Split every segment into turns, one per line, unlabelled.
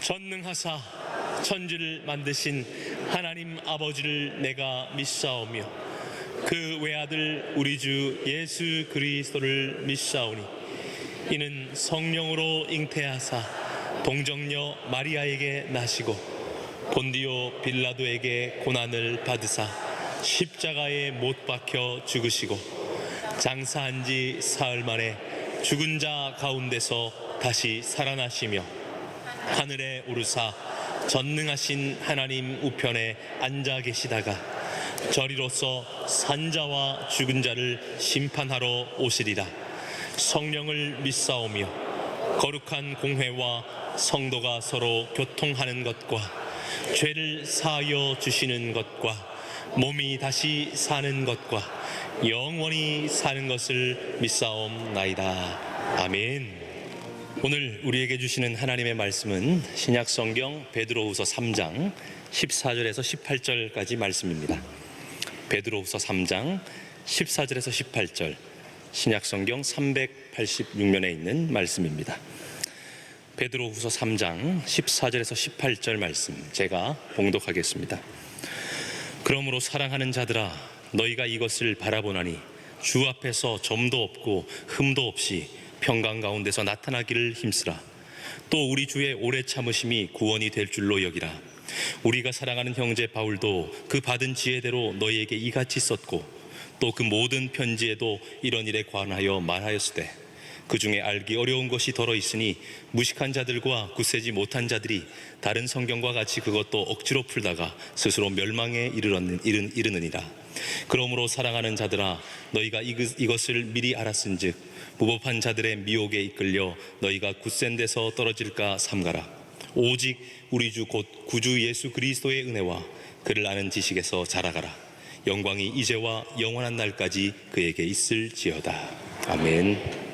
전능하사 천지를 만드신 하나님 아버지를 내가 믿사오며 그 외아들 우리 주 예수 그리스도를 믿사오니 이는 성령으로 잉태하사 동정녀 마리아에게 나시고 본디오 빌라도에게 고난을 받으사 십자가에 못 박혀 죽으시고 장사한 지 사흘 만에 죽은 자 가운데서 다시 살아나시며 하늘에 오르사 전능하신 하나님 우편에 앉아 계시다가 저리로서 산자와 죽은 자를 심판하러 오시리라. 성령을 믿사오며 거룩한 공회와 성도가 서로 교통하는 것과 죄를 사하여 주시는 것과 몸이 다시 사는 것과 영원히 사는 것을 믿사옵나이다. 아멘. 오늘 우리에게 주시는 하나님의 말씀은 신약성경 베드로후서 3장 14절에서 18절까지 말씀입니다. 베드로후서 3장 14절에서 18절, 신약성경 386면에 있는 말씀입니다. 베드로후서 3장 14절에서 18절 말씀 제가 봉독하겠습니다. 그러므로 사랑하는 자들아, 너희가 이것을 바라보나니 주 앞에서 점도 없고 흠도 없이 평강 가운데서 나타나기를 힘쓰라. 또 우리 주의 오래 참으심이 구원이 될 줄로 여기라. 우리가 사랑하는 형제 바울도 그 받은 지혜대로 너희에게 이같이 썼고 또 그 모든 편지에도 이런 일에 관하여 말하였으되 그 중에 알기 어려운 것이 더러 있으니 무식한 자들과 굳세지 못한 자들이 다른 성경과 같이 그것도 억지로 풀다가 스스로 멸망에 이르느니라. 그러므로 사랑하는 자들아, 너희가 이것을 미리 알았은즉 무법한 자들의 미혹에 이끌려 너희가 굳센 데서 떨어질까 삼가라. 오직 우리 주 곧 구주 예수 그리스도의 은혜와 그를 아는 지식에서 자라가라. 영광이 이제와 영원한 날까지 그에게 있을지어다. 아멘.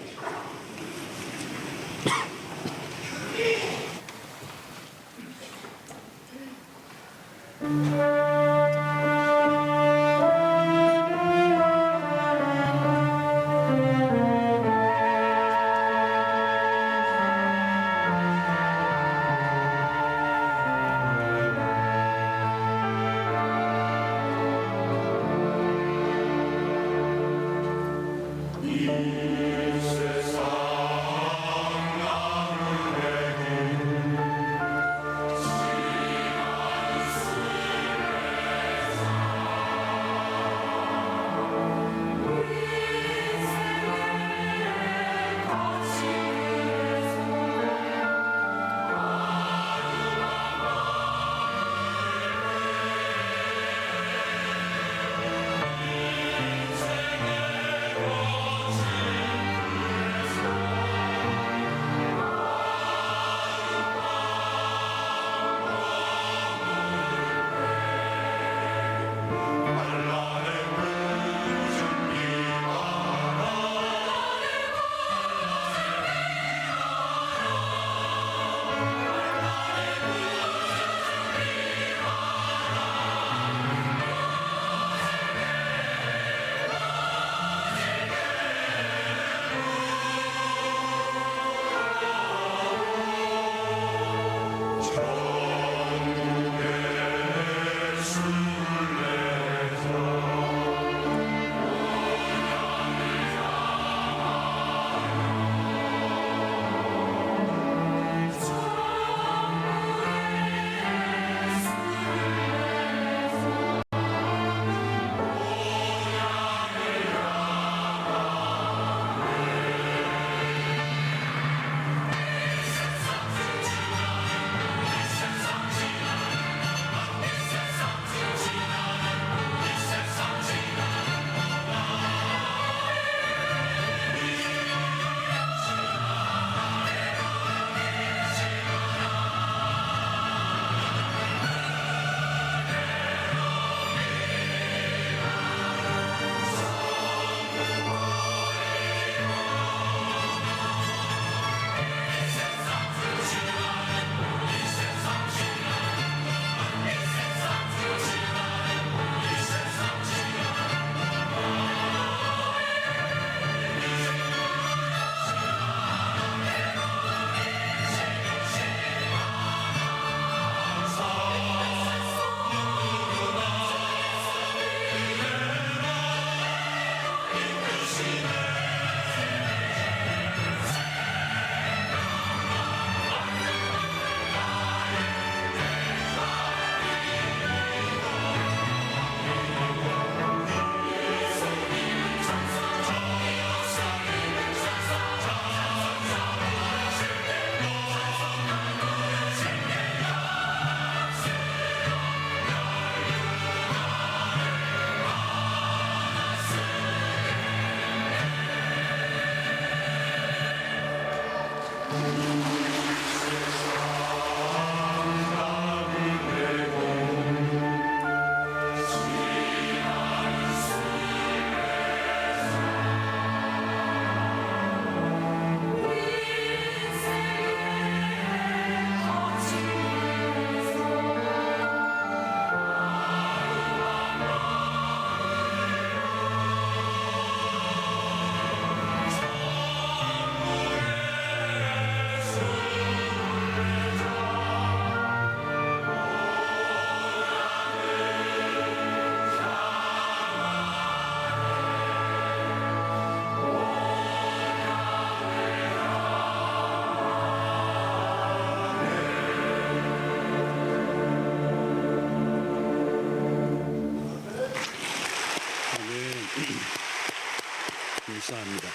감사합니다.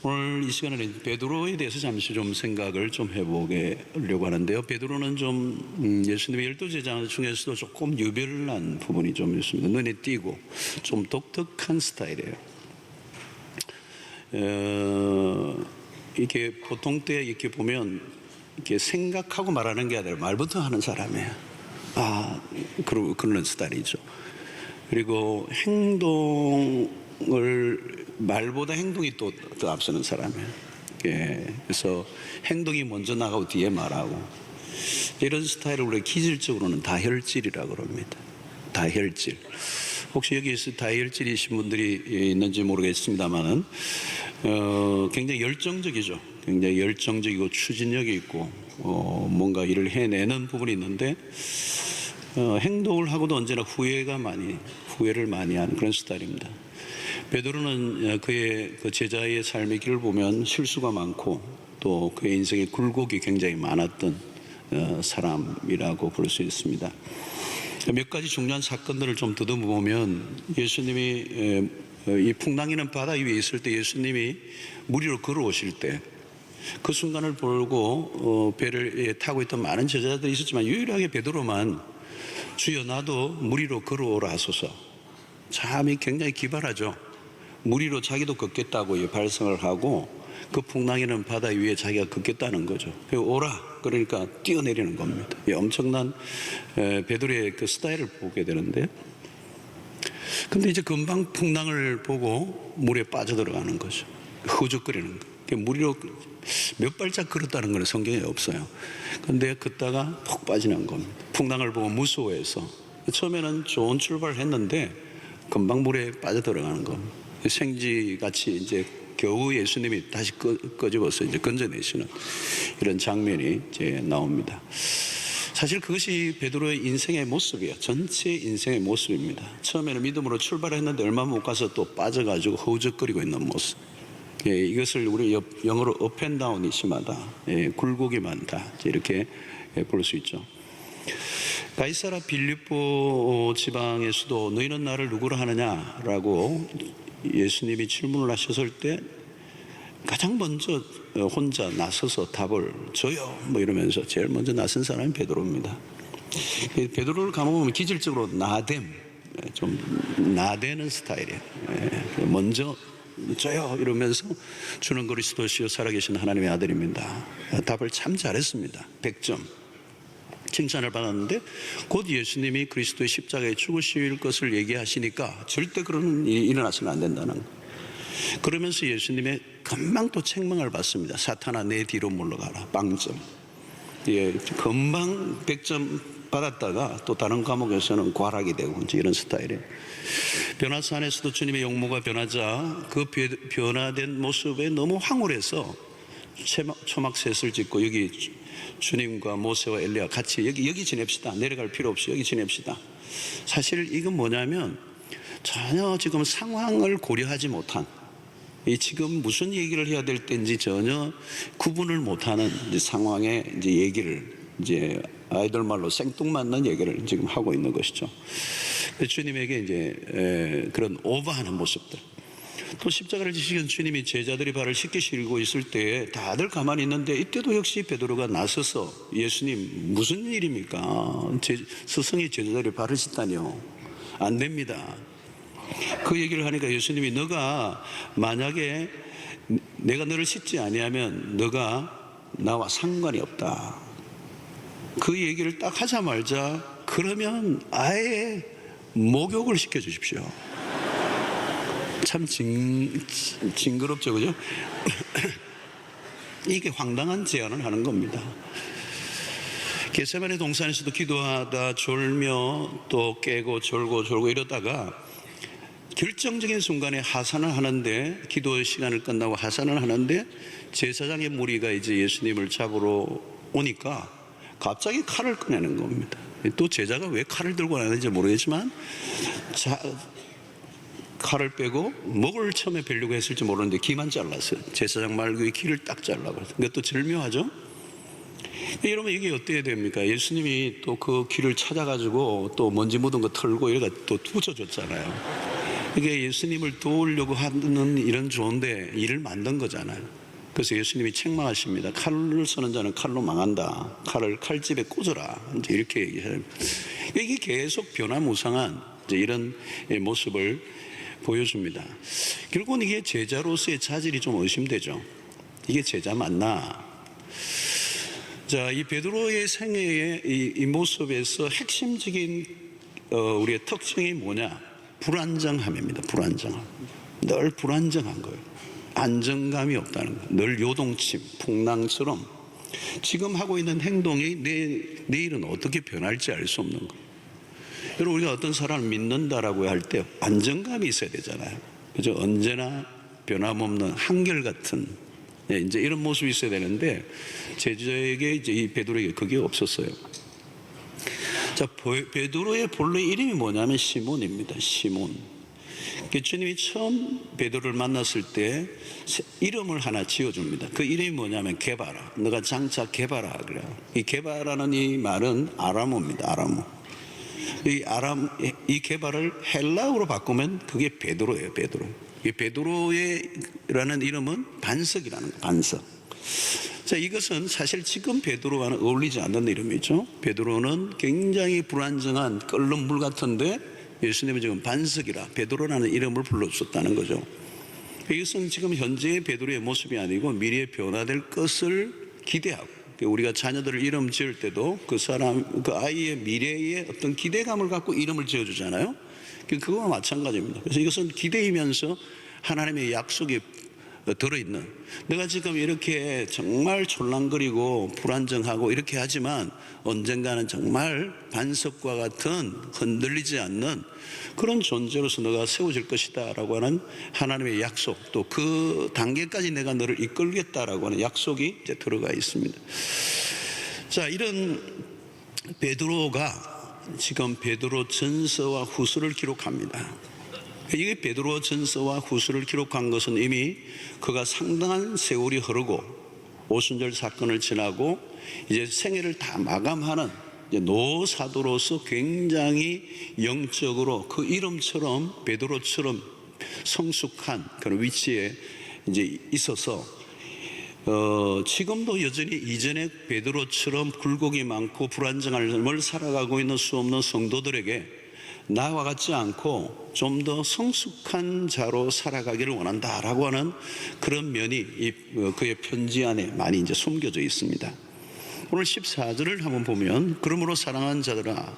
오늘 이 시간에 베드로에 대해서 잠시 좀 생각을 좀 해보려고 하는데요. 베드로는 좀 예수님의 12제자 중에서도 조금 유별난 부분이 좀 있습니다. 눈에 띄고 좀 독특한 스타일이에요. 이게 보통 때 이렇게 보면 이렇게 생각하고 말하는 게 아니라 말부터 하는 사람이에요. 그런 스타일이죠. 그리고 행동을 말보다 행동이 또 앞서는 사람이에요. 그래서 행동이 먼저 나가고 뒤에 말하고 이런 스타일을 우리가 기질적으로는 다혈질이라고 그럽니다. 다혈질. 혹시 여기에서 다혈질이신 분들이 있는지 모르겠습니다만은 굉장히 열정적이죠. 굉장히 열정적이고 추진력이 있고 뭔가 일을 해내는 부분이 있는데 행동을 하고도 언제나 후회를 많이 하는 그런 스타일입니다. 베드로는 그의 그 제자의 삶의 길을 보면 실수가 많고 또 그의 인생의 굴곡이 굉장히 많았던 사람이라고 볼 수 있습니다. 몇 가지 중요한 사건들을 좀 더듬어 보면 예수님이 이 풍랑이는 바다 위에 있을 때 예수님이 물 위로 걸어오실 때 그 순간을 보고 배를 타고 있던 많은 제자들이 있었지만 유일하게 베드로만 주여 나도 물 위로 걸어오라 하소서. 참이 굉장히 기발하죠. 물 위로 자기도 걷겠다고 발성을 하고 그 풍랑이는 바다 위에 자기가 걷겠다는 거죠. 오라 그러니까 뛰어내리는 겁니다. 엄청난 베드로의 그 스타일을 보게 되는데 근데 이제 금방 풍랑을 보고 물에 빠져들어가는 거죠. 허죽거리는 거. 물 위로 몇 발짝 걸었다는 건 성경에 없어요. 근데 걷다가 푹 빠지는 겁니다. 풍랑을 보고 무서워해서 처음에는 좋은 출발을 했는데 금방 물에 빠져들어가는 겁니다. 생쥐같이 이제 겨우 예수님이 다시 끄집어서 이제 건져내시는 이런 장면이 이제 나옵니다. 사실 그것이 베드로의 인생의 모습이에요. 전체 인생의 모습입니다. 처음에는 믿음으로 출발했는데 얼마 못 가서 또 빠져가지고 허우적거리고 있는 모습. 이것을 우리 영어로 up and down이 심하다. 굴곡이 많다. 이렇게 볼 수 있죠. 가이사라 빌립보 지방에서도 너희는 나를 누구로 하느냐라고 예수님이 질문을 하셨을 때 가장 먼저 혼자 나서서 답을 줘요 뭐 이러면서 제일 먼저 나선 사람이 베드로입니다. 베드로를 가보면 기질적으로 좀 나대는 스타일이에요. 먼저 줘요 이러면서 주는 그리스도시요 살아계신 하나님의 아들입니다. 답을 참 잘했습니다. 100점 칭찬을 받았는데 곧 예수님이 그리스도의 십자가에 죽으실 것을 얘기하시니까 절대 그런 일이 일어나서는 안 된다는 거예요. 그러면서 예수님의 금방 또 책망을 받습니다. 사탄아 내 뒤로 물러가라. 빵점. 금방 100점 받았다가 또 다른 과목에서는 과락이 되고 이런 스타일이에요. 변화사 안에서도 주님의 용모가 변하자 그 변화된 모습에 너무 황홀해서 초막셋을 짓고 여기 주님과 모세와 엘리야 같이 여기 지냅시다. 내려갈 필요 없이 여기 지냅시다. 사실 이건 뭐냐면 전혀 지금 상황을 고려하지 못한 지금 무슨 얘기를 해야 될 때인지 전혀 구분을 못하는 상황의 이제 얘기를 이제 아이들 말로 생뚱맞는 얘기를 지금 하고 있는 것이죠. 주님에게 이제 그런 오버하는 모습들. 또 십자가를 지시는 주님이 제자들이 발을 씻기시고 있을 때 다들 가만히 있는데 이때도 역시 베드로가 나서서 예수님 무슨 일입니까? 스승이 제자들이 발을 씻다니요. 안 됩니다. 그 얘기를 하니까 예수님이 너가 만약에 내가 너를 씻지 아니하면 너가 나와 상관이 없다. 그 얘기를 딱 하자마자 그러면 아예 목욕을 시켜주십시오. 참 징그럽죠, 그죠? 이게 황당한 제안을 하는 겁니다. 겟세마네 동산에서도 기도하다 졸며 또 깨고 졸고 이러다가 결정적인 순간에 하산을 하는데, 기도 시간을 끝나고 하산을 하는데 제사장의 무리가 이제 예수님을 잡으러 오니까 갑자기 칼을 꺼내는 겁니다. 또 제자가 왜 칼을 들고 나는지 모르겠지만 칼을 빼고 목을 처음에 베려고 했을지 모르는데 귀만 잘랐어요. 제사장 말고의 귀를 딱 잘라버렸어요. 그것도 절묘하죠. 여러분, 이게 어떻게 됩니까? 예수님이 또 그 귀를 찾아가지고 또 먼지 묻은 거 털고 이러다 또 붙여줬잖아요. 이게 예수님을 도우려고 하는 일은 좋은데 일을 만든 거잖아요. 그래서 예수님이 책망하십니다. 칼을 쓰는 자는 칼로 망한다. 칼을 칼집에 꽂아라. 이제 이렇게 얘기해요. 이게 계속 변화무쌍한 이제 이런 모습을 보여줍니다. 결국은 이게 제자로서의 자질이 좀 의심되죠. 이게 제자 맞나? 자, 이 베드로의 생애의 이 모습에서 핵심적인 우리의 특징이 뭐냐? 불안정함입니다. 불안정함. 늘 불안정한 거예요. 안정감이 없다는 거예요. 늘 요동침, 풍랑처럼 지금 하고 있는 행동이 내일은 어떻게 변할지 알 수 없는 거예요. 여러분, 우리가 어떤 사람을 믿는다라고 할 때 안정감이 있어야 되잖아요. 그죠? 언제나 변함없는 한결같은 이제 이런 모습이 있어야 되는데 제자에게 이제 이 베드로에게 그게 없었어요. 자, 베드로의 본래 이름이 뭐냐면 시몬입니다. 시몬. 주님이 처음 베드로를 만났을 때 이름을 하나 지어줍니다. 그 이름이 뭐냐면 게바라. 너가 장차 게바라 그래요. 이 게바라는 이 말은 아람어입니다. 아람어. 이 게바를 헬라어로 바꾸면 그게 베드로예요. 베드로. 이 베드로라는 이름은 반석이라는 거예요. 반석. 자, 이것은 사실 지금 베드로와는 어울리지 않는 이름이죠. 베드로는 굉장히 불안정한 끓는 물 같은데 예수님은 지금 반석이라 베드로라는 이름을 불러줬다는 거죠. 이것은 지금 현재의 베드로의 모습이 아니고 미래에 변화될 것을 기대하고, 우리가 자녀들을 이름 지을 때도 그 아이의 미래에 어떤 기대감을 갖고 이름을 지어주잖아요. 그거와 마찬가지입니다. 그래서 이것은 기대이면서 하나님의 약속이 들어있는, 내가 지금 이렇게 정말 촐랑거리고 불안정하고 이렇게 하지만 언젠가는 정말 반석과 같은 흔들리지 않는 그런 존재로서 너가 세워질 것이다 라고 하는 하나님의 약속, 또 그 단계까지 내가 너를 이끌겠다라고 하는 약속이 이제 들어가 있습니다. 자, 이런 베드로가 지금 베드로 전서와 후서를 기록합니다. 이게 베드로 전서와 후서를 기록한 것은 이미 그가 상당한 세월이 흐르고 오순절 사건을 지나고 이제 생애를 다 마감하는 이제 노사도로서 굉장히 영적으로 그 이름처럼 베드로처럼 성숙한 그런 위치에 이제 있어서 지금도 여전히 이전에 베드로처럼 굴곡이 많고 불안정한 삶을 살아가고 있는 수 없는 성도들에게 나와 같지 않고 좀 더 성숙한 자로 살아가기를 원한다라고 하는 그런 면이 그의 편지 안에 많이 이제 숨겨져 있습니다. 오늘 14절을 한번 보면, 그러므로 사랑하는 자들아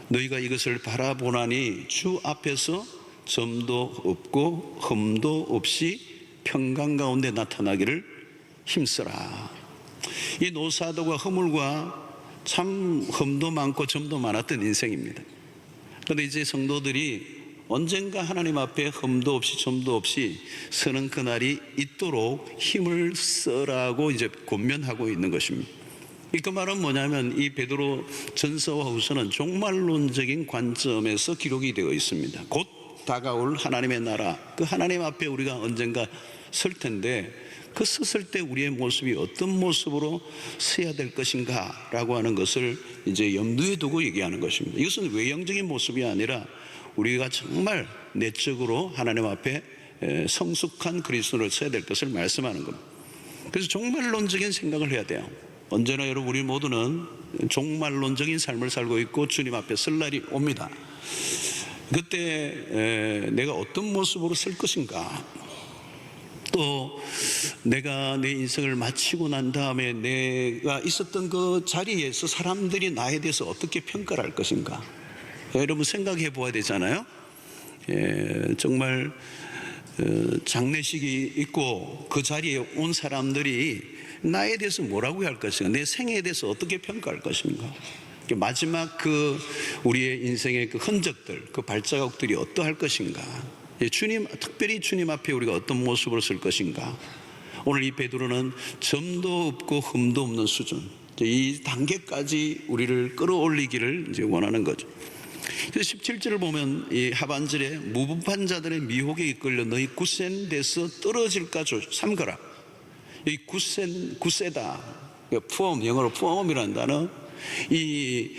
너희가 이것을 바라보나니 주 앞에서 점도 없고 흠도 없이 평강 가운데 나타나기를 힘쓰라. 이 노사도가 허물과 참 흠도 많고 점도 많았던 인생입니다. 그런데 이제 성도들이 언젠가 하나님 앞에 흠도 없이 점도 없이 서는 그날이 있도록 힘을 써라고 이제 권면하고 있는 것입니다. 그 말은 뭐냐면 이 베드로 전서와 후서는 종말론적인 관점에서 기록이 되어 있습니다. 곧 다가올 하나님의 나라, 그 하나님 앞에 우리가 언젠가 설 텐데 그 섰을 때 우리의 모습이 어떤 모습으로 서야 될 것인가 라고 하는 것을 이제 염두에 두고 얘기하는 것입니다. 이것은 외형적인 모습이 아니라 우리가 정말 내적으로 하나님 앞에 성숙한 그리스도를 서야 될 것을 말씀하는 겁니다. 그래서 종말론적인 생각을 해야 돼요. 언제나 여러분, 우리 모두는 종말론적인 삶을 살고 있고 주님 앞에 설 날이 옵니다. 그때 내가 어떤 모습으로 설 것인가, 또 내가 내 인생을 마치고 난 다음에 내가 있었던 그 자리에서 사람들이 나에 대해서 어떻게 평가를 할 것인가. 여러분 생각해 보아야 되잖아요. 정말 장례식이 있고 그 자리에 온 사람들이 나에 대해서 뭐라고 할 것인가, 내 생애에 대해서 어떻게 평가할 것인가. 마지막 그 우리의 인생의 그 흔적들, 그 발자국들이 어떠할 것인가. 주님, 특별히 주님 앞에 우리가 어떤 모습으로 쓸 것인가. 오늘 이 베드로는 점도 없고 흠도 없는 수준, 이 단계까지 우리를 끌어올리기를 이제 원하는 거죠. 그래서 17절을 보면 이 하반절에 무법한 자들의 미혹에 이끌려 너희 굳센 데서 떨어질까 삼가라. 이 굳세다, 푸엄, 영어로 푸엄이라는 단어. 이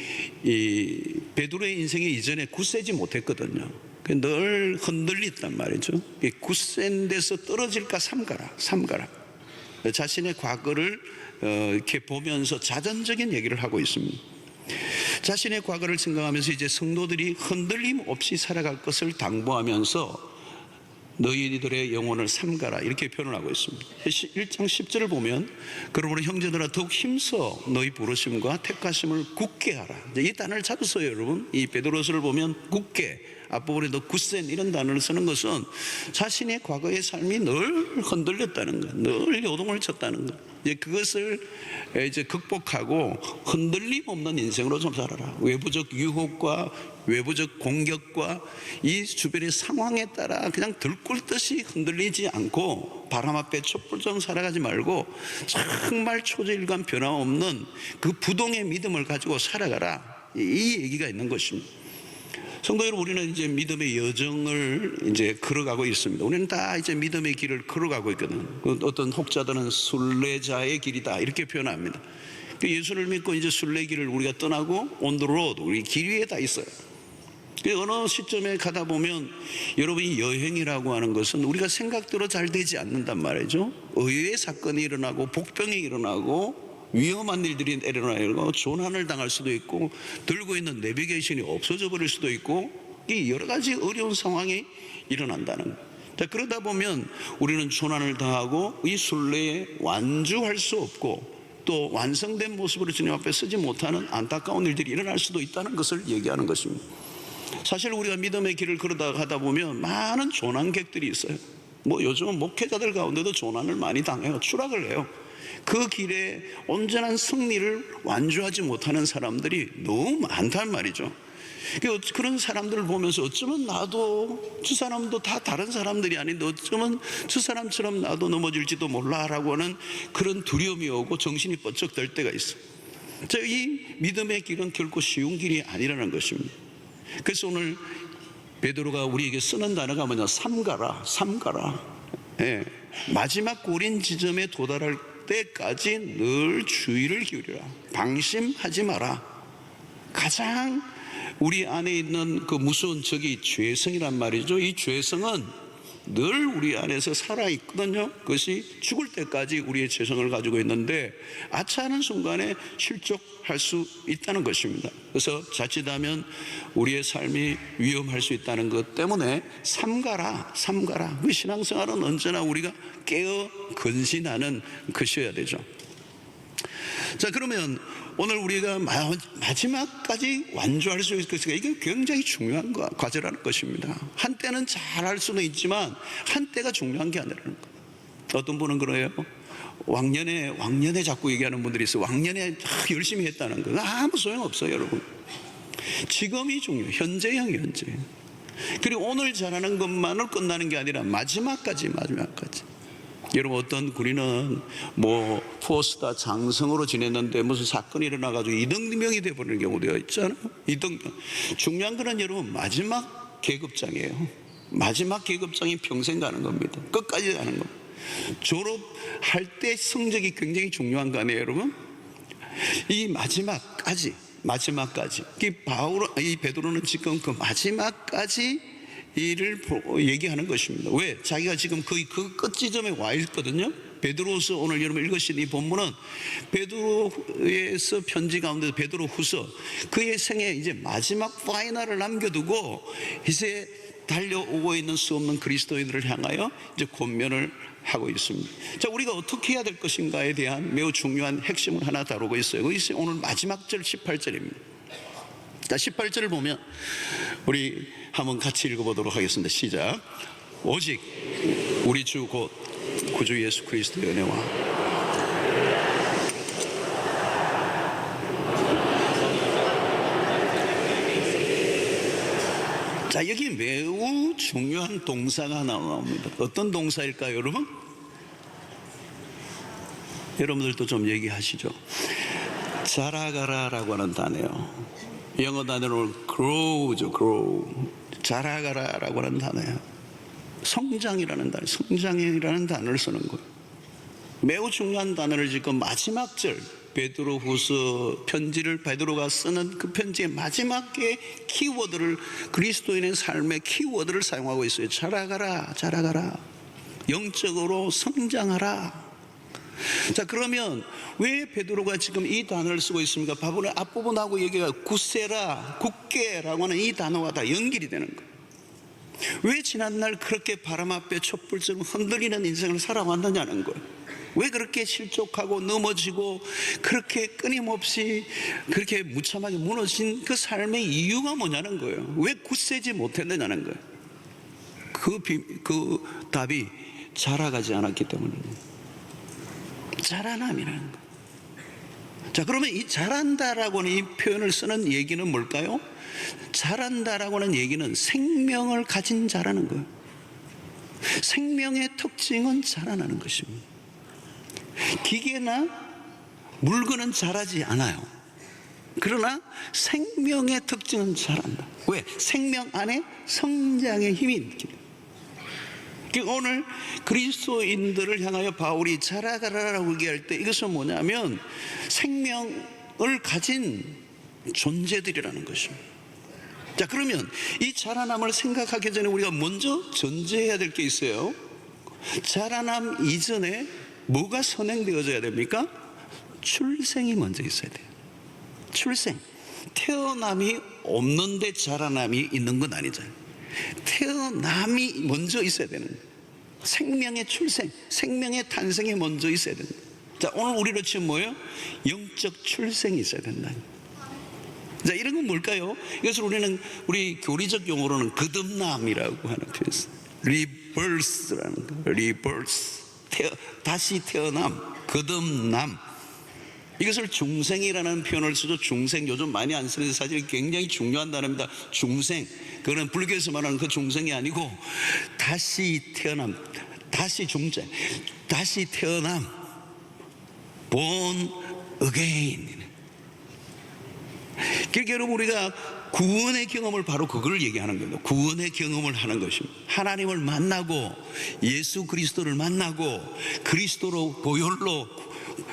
베드로의 인생이 이전에 굳세지 못했거든요. 늘 흔들렸단 말이죠. 굳센 데서 떨어질까 삼가라. 자신의 과거를 이렇게 보면서 자전적인 얘기를 하고 있습니다. 자신의 과거를 생각하면서 이제 성도들이 흔들림 없이 살아갈 것을 당부하면서 너희들의 영혼을 삼가라, 이렇게 표현을 하고 있습니다. 1장 10절을 보면 그러므로 형제들아 더욱 힘써 너희 부르심과 택하심을 굳게 하라. 이 단어를 잡으세요, 여러분. 이 베드로서를 보면 굳게, 앞부분에 더 굳센 이런 단어를 쓰는 것은 자신의 과거의 삶이 늘 흔들렸다는 것, 늘 요동을 쳤다는 것. 이제 그것을 이제 극복하고 흔들림 없는 인생으로 좀 살아라. 외부적 유혹과 외부적 공격과 이 주변의 상황에 따라 그냥 들끓듯이 흔들리지 않고 바람 앞에 촛불처럼 살아가지 말고 정말 초저일관 변함없는 그 부동의 믿음을 가지고 살아가라. 이 얘기가 있는 것입니다. 성도 여러분, 우리는 이제 믿음의 여정을 이제 걸어가고 있습니다. 우리는 다 이제 믿음의 길을 걸어가고 있거든. 어떤 혹자들은 순례자의 길이다, 이렇게 표현합니다. 예수를 믿고 이제 순례길을 우리가 떠나고 on the road, 우리 길 위에 다 있어요. 어느 시점에 가다 보면 여러분이 여행이라고 하는 것은 우리가 생각대로 잘 되지 않는단 말이죠. 의외의 사건이 일어나고 복병이 일어나고 위험한 일들이 일어나고 조난을 당할 수도 있고 들고 있는 내비게이션이 없어져 버릴 수도 있고 이 여러 가지 어려운 상황이 일어난다는 거예요. 자, 그러다 보면 우리는 조난을 당하고 이 순례에 완주할 수 없고 또 완성된 모습으로 주님 앞에 서지 못하는 안타까운 일들이 일어날 수도 있다는 것을 얘기하는 것입니다. 사실 우리가 믿음의 길을 걸어다 가다 보면 많은 조난객들이 있어요. 요즘은 목회자들 가운데도 조난을 많이 당해요. 추락을 해요. 그 길에 온전한 승리를 완주하지 못하는 사람들이 너무 많단 말이죠. 그런 사람들을 보면서 어쩌면 나도, 저 사람도 다 다른 사람들이 아닌데 어쩌면 저 사람처럼 나도 넘어질지도 몰라라고 하는 그런 두려움이 오고 정신이 번쩍 들 때가 있어요. 이 믿음의 길은 결코 쉬운 길이 아니라는 것입니다. 그래서 오늘 베드로가 우리에게 쓰는 단어가 뭐냐, 삼가라. 예. 마지막 고린 지점에 도달할 때까지 늘 주의를 기울이라. 방심하지 마라. 가장 우리 안에 있는 그 무서운 적이 죄성이란 말이죠. 이 죄성은 늘 우리 안에서 살아있거든요. 그것이 죽을 때까지 우리의 죄성을 가지고 있는데 아차하는 순간에 실족할 수 있다는 것입니다. 그래서 자칫하면 우리의 삶이 위험할 수 있다는 것 때문에 삼가라. 그 신앙생활은 언제나 우리가 깨어 근신하는 것이어야 되죠. 자, 그러면 오늘 우리가 마지막까지 완주할 수 있을 것인가, 이게 굉장히 중요한 과제라는 것입니다. 한때는 잘할 수는 있지만 한때가 중요한 게 아니라는 것. 어떤 분은 그래요. 왕년에 자꾸 얘기하는 분들이 있어요. 왕년에 열심히 했다는 거. 아무 소용없어요, 여러분. 지금이 중요해요. 현재. 그리고 오늘 잘하는 것만으로 끝나는 게 아니라 마지막까지. 여러분, 어떤 우리는 포스타 장성으로 지냈는데 무슨 사건이 일어나가지고 이등병이 돼버리는 경우도 있잖아요. 이등병. 중요한 거는 여러분 마지막 계급장이에요. 마지막 계급장이 평생 가는 겁니다. 끝까지 가는 겁니다. 졸업할 때 성적이 굉장히 중요한 거 아니에요, 여러분? 이 마지막까지. 이 베드로는 지금 그 마지막까지 이를 얘기하는 것입니다. 왜? 자기가 지금 거의 그 끝 지점에 와 있거든요. 베드로서 오늘 여러분 읽으신 이 본문은 베드로에서 편지 가운데 베드로후서, 그의 생에 이제 마지막 파이널을 남겨두고 이제 달려오고 있는 수 없는 그리스도인들을 향하여 이제 권면을 하고 있습니다. 자, 우리가 어떻게 해야 될 것인가에 대한 매우 중요한 핵심을 하나 다루고 있어요. 그것이 오늘 마지막 절 18절입니다. 자, 18절을 보면 우리 한번 같이 읽어보도록 하겠습니다. 시작. 오직 우리 주 곧 구주 예수 그리스도의 은혜와 자, 여기 매우 중요한 동사가 나옵니다. 어떤 동사일까요, 여러분? 여러분들도 좀 얘기하시죠. 자라가라라고 하는 단어예요. 영어 단어로 grow죠, grow. 자라가라라고 하는 단어예요. 성장이라는 단어, 성장이라는 단어를 쓰는 거예요. 매우 중요한 단어를 지금 마지막 절, 베드로후서 편지를 베드로가 쓰는 그 편지의 마지막에 키워드를, 그리스도인의 삶의 키워드를 사용하고 있어요. 자라가라, 자라가라. 영적으로 성장하라. 자, 그러면 왜 베드로가 지금 이 단어를 쓰고 있습니까? 바울의 앞부분하고 얘기가 굳세라, 굳게라고 하는 이 단어와 다 연결이 되는 거예요. 왜 지난날 그렇게 바람 앞에 촛불처럼 흔들리는 인생을 살아왔느냐는 거예요. 왜 그렇게 실족하고 넘어지고 그렇게 끊임없이 그렇게 무참하게 무너진 그 삶의 이유가 뭐냐는 거예요. 왜 굳세지 못했느냐는 거예요. 그 답이 자라가지 않았기 때문입니다. 자라남이라는 거예요. 자, 그러면 이 자란다라고 하는 이 표현을 쓰는 얘기는 뭘까요? 자란다라고 하는 얘기는 생명을 가진 자라는 거예요. 생명의 특징은 자라나는 것입니다. 기계나 물건은 자라지 않아요. 그러나 생명의 특징은 자란다. 왜? 생명 안에 성장의 힘이 있기 때문에. 오늘 그리스도인들을 향하여 바울이 자라가라라고 얘기할 때 이것은 뭐냐면 생명을 가진 존재들이라는 것입니다. 자, 그러면 이 자라남을 생각하기 전에 우리가 먼저 전제해야 될 게 있어요. 자라남 이전에 뭐가 선행되어져야 됩니까? 출생이 먼저 있어야 돼요. 출생. 태어남이 없는데 자라남이 있는 건 아니잖아요. 태어남이 먼저 있어야 되는 거예요. 생명의 출생, 생명의 탄생이 먼저 있어야 된다. 자, 오늘 우리로 치면 뭐예요? 영적 출생이 있어야 된다. 자, 이런 건 뭘까요? 이것을 우리 교리적 용어로는 거듭남이라고 하는 표현. 리버스라는 거. 리버스. 다시 태어남, 거듭남. 이것을 중생이라는 표현을 쓰죠. 중생, 요즘 많이 안 쓰는데 사실 굉장히 중요한 단어입니다. 중생. 그거는 불교에서 말하는 그 중생이 아니고 다시 태어남, 다시 중생, 다시 태어남, born again. 그러니까 여러분, 우리가 구원의 경험을 바로 그걸 얘기하는 겁니다. 구원의 경험을 하는 것입니다. 하나님을 만나고 예수 그리스도를 만나고 그리스도로 보혈로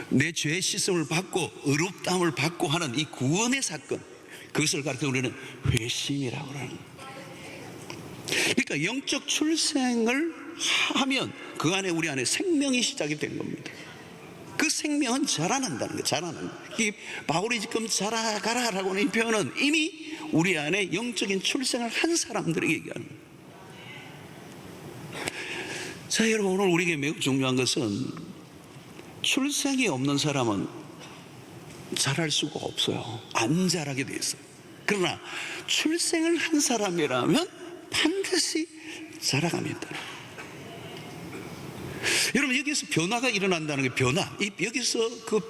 내 죄의 씻음을 받고 의롭다함을 받고 하는 이 구원의 사건, 그것을 가르쳐 우리는 회심이라고 하는 거예요. 그러니까 영적 출생을 하면 그 안에 우리 안에 생명이 시작이 된 겁니다. 그 생명은 자라난다는 거예요. 자라난다. 이 바울이 지금 자라가라라고 하는 이 표현은 이미 우리 안에 영적인 출생을 한 사람들에게 얘기하는 거예요. 자, 여러분, 오늘 우리에게 매우 중요한 것은 출생이 없는 사람은 자랄 수가 없어요. 안 자라게 돼 있어요. 그러나 출생을 한 사람이라면 반드시 자라갑니다. 여러분, 여기서 변화가 일어난다는 게 변화. 여기서 그